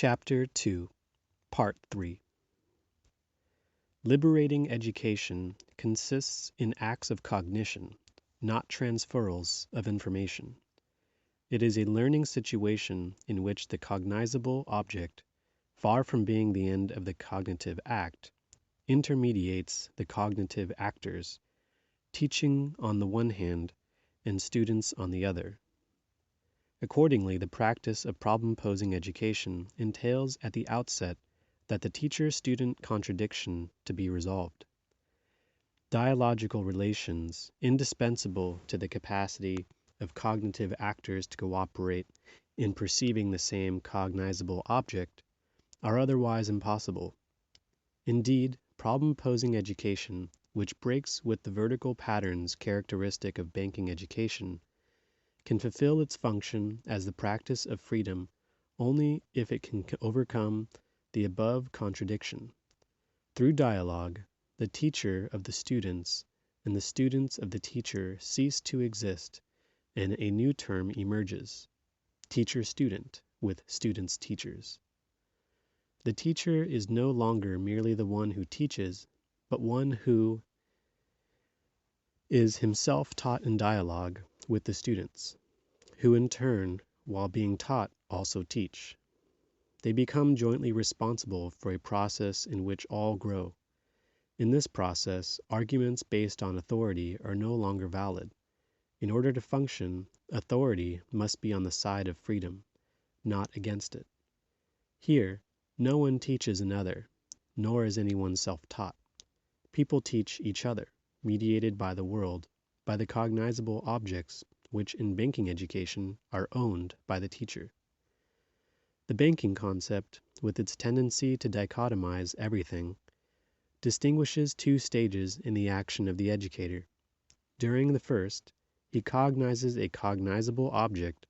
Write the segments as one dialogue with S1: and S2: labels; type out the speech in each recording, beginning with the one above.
S1: Chapter 2, Part 3. Liberating education consists in acts of cognition, not transferals of information. It is a learning situation in which the cognizable object, far from being the end of the cognitive act, intermediates the cognitive actors, teaching on the one hand and students on the other. Accordingly, the practice of problem-posing education entails at the outset that the teacher-student contradiction to be resolved. Dialogical relations, indispensable to the capacity of cognitive actors to cooperate in perceiving the same cognizable object, are otherwise impossible. Indeed, problem-posing education, which breaks with the vertical patterns characteristic of banking education, can fulfill its function as the practice of freedom only if it can overcome the above contradiction. Through dialogue, the teacher of the students and the students of the teacher cease to exist, and a new term emerges: teacher-student with students-teachers. The teacher is no longer merely the one who teaches, but one who is himself taught in dialogue with the students, who in turn, while being taught, also teach. They become jointly responsible for a process in which all grow. In this process, arguments based on authority are no longer valid. In order to function, authority must be on the side of freedom, not against it. Here, no one teaches another, nor is anyone self-taught. People teach each other, mediated by the world, by the cognizable objects which in banking education are owned by the teacher. The banking concept, with its tendency to dichotomize everything, distinguishes two stages in the action of the educator. During the first, he cognizes a cognizable object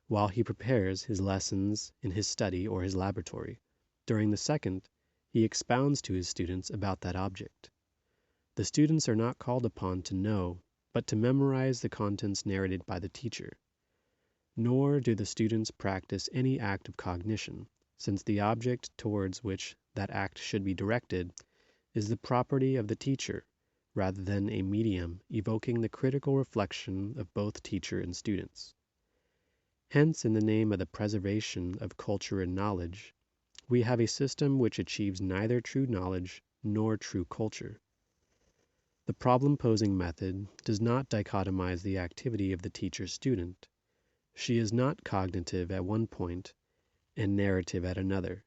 S1: while he prepares his lessons in his study or his laboratory. During the second, he expounds to his students about that object. The students are not called upon to know, but to memorize the contents narrated by the teacher. Nor do the students practice any act of cognition, since the object towards which that act should be directed is the property of the teacher, rather than a medium evoking the critical reflection of both teacher and students. Hence, in the name of the preservation of culture and knowledge, we have a system which achieves neither true knowledge nor true culture. The problem-posing method does not dichotomize the activity of the teacher-student. She is not cognitive at one point and narrative at another.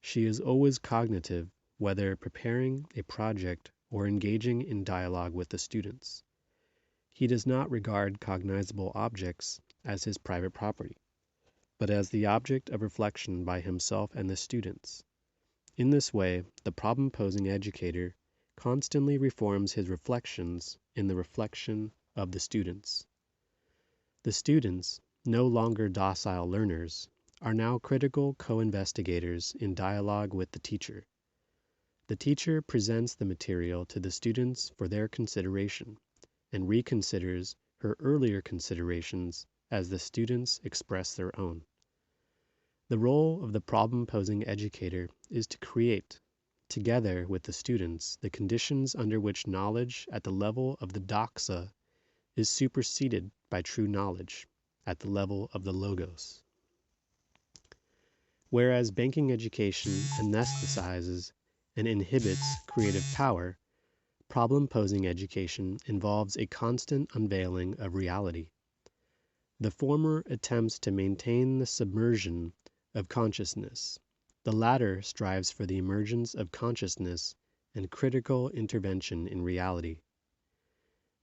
S1: She is always cognitive, whether preparing a project or engaging in dialogue with the students. He does not regard cognizable objects as his private property, but as the object of reflection by himself and the students. In this way, the problem-posing educator constantly reforms his reflections in the reflection of the students. The students, no longer docile learners, are now critical co-investigators in dialogue with the teacher. The teacher presents the material to the students for their consideration, and reconsiders her earlier considerations as the students express their own. The role of the problem-posing educator is to create, together with the students, the conditions under which knowledge at the level of the doxa is superseded by true knowledge at the level of the logos. Whereas banking education anesthetizes and inhibits creative power, problem-posing education involves a constant unveiling of reality. The former attempts to maintain the submersion of consciousness. The latter strives for the emergence of consciousness and critical intervention in reality.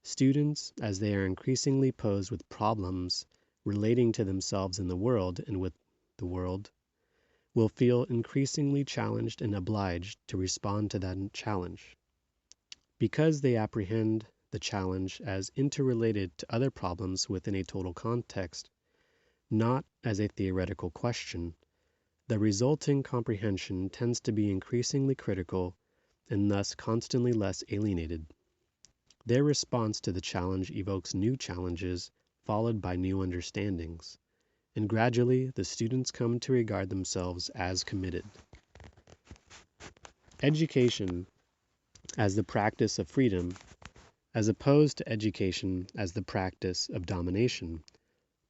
S1: Students, as they are increasingly posed with problems relating to themselves in the world and with the world, will feel increasingly challenged and obliged to respond to that challenge. Because they apprehend the challenge as interrelated to other problems within a total context, not as a theoretical question, the resulting comprehension tends to be increasingly critical and thus constantly less alienated. Their response to the challenge evokes new challenges followed by new understandings, and gradually the students come to regard themselves as committed. Education as the practice of freedom, as opposed to education as the practice of domination,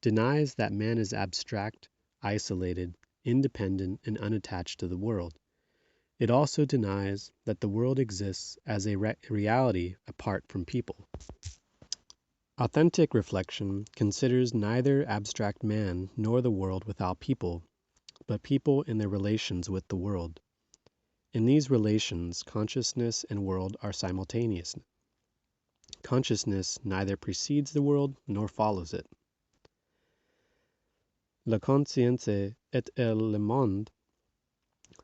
S1: denies that man is abstract, isolated, independent, and unattached to the world. It also denies that the world exists as a reality apart from people. Authentic reflection considers neither abstract man nor the world without people, but people in their relations with the world. In these relations, consciousness and world are simultaneous. Consciousness neither precedes the world nor follows it. La conscience et le monde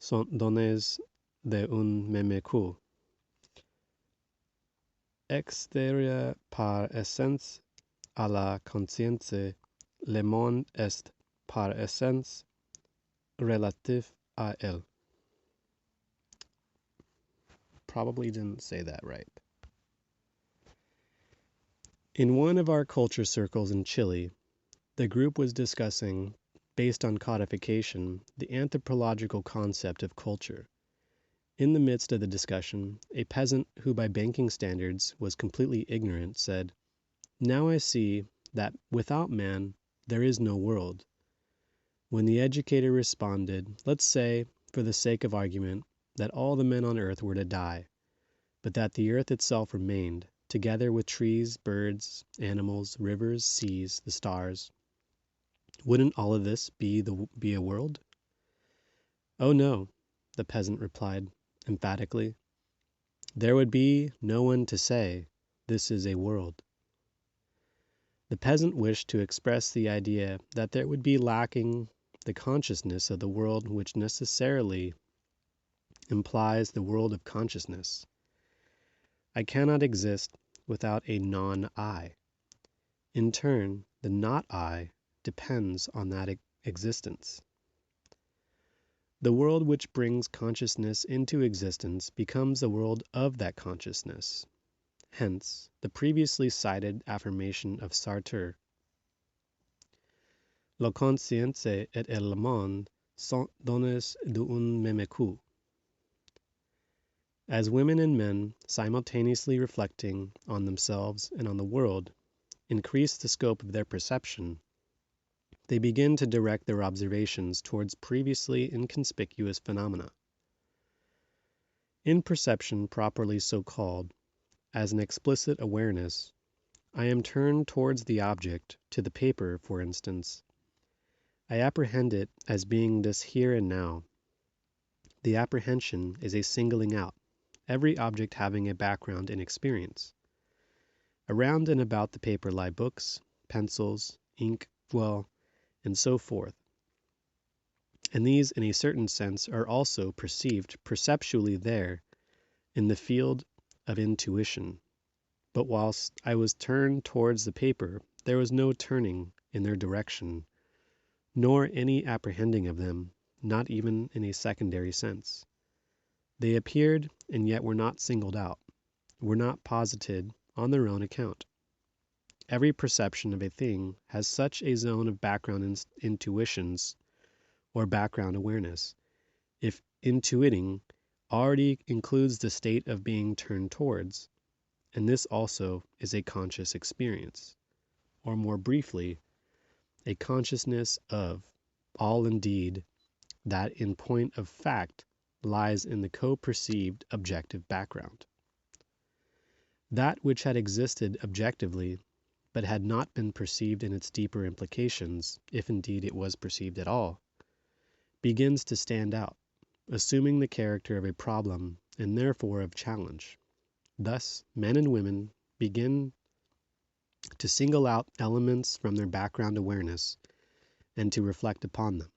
S1: sont données d'un même coup. Extérieur par essence à la conscience, le monde est par essence relatif à elle. Probably didn't say that right. In one of our culture circles in Chile, the group was discussing, based on codification, the anthropological concept of culture. In the midst of the discussion, a peasant who by banking standards was completely ignorant said, "Now I see that without man there is no world." When the educator responded, "Let's say, for the sake of argument, that all the men on earth were to die, but that the earth itself remained, together with trees, birds, animals, rivers, seas, the stars. Wouldn't all of this be a world?" "Oh no," the peasant replied emphatically. "There would be no one to say, 'This is a world.'" The peasant wished to express the idea that there would be lacking the consciousness of the world, which necessarily implies the world of consciousness. I cannot exist without a non-I. In turn, the not-I depends on that existence. The world which brings consciousness into existence becomes the world of that consciousness. Hence, the previously cited affirmation of Sartre, "La conscience et le monde sont données d'un même coup." As women and men, simultaneously reflecting on themselves and on the world, increase the scope of their perception, they begin to direct their observations towards previously inconspicuous phenomena. In perception properly so called, as an explicit awareness, I am turned towards the object, to the paper, for instance. I apprehend it as being this here and now. The apprehension is a singling out, every object having a background in experience. Around and about the paper lie books, pencils, ink, well, and so forth. And these, in a certain sense, are also perceived perceptually there, in the field of intuition. But whilst I was turned towards the paper, there was no turning in their direction, nor any apprehending of them, not even in a secondary sense. They appeared, and yet were not singled out, were not posited on their own account. Every perception of a thing has such a zone of background intuitions, or background awareness, if intuiting already includes the state of being turned towards, and this also is a conscious experience, or more briefly, a consciousness of all indeed that in point of fact lies in the co-perceived objective background. That which had existed objectively, but had not been perceived in its deeper implications, if indeed it was perceived at all, begins to stand out, assuming the character of a problem and therefore of challenge. Thus, men and women begin to single out elements from their background awareness and to reflect upon them.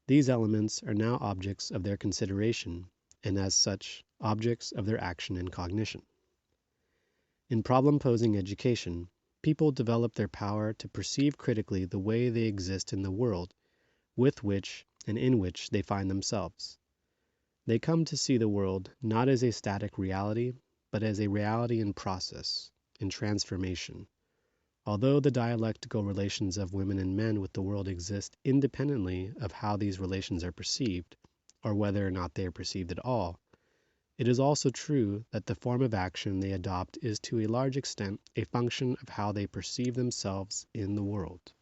S1: These elements are now objects of their consideration, and as such, objects of their action and cognition. In problem-posing education, people develop their power to perceive critically the way they exist in the world with which and in which they find themselves. They come to see the world not as a static reality, but as a reality in process, in transformation, Although the dialectical relations of women and men with the world exist independently of how these relations are perceived, or whether or not they are perceived at all, it is also true that the form of action they adopt is to a large extent a function of how they perceive themselves in the world.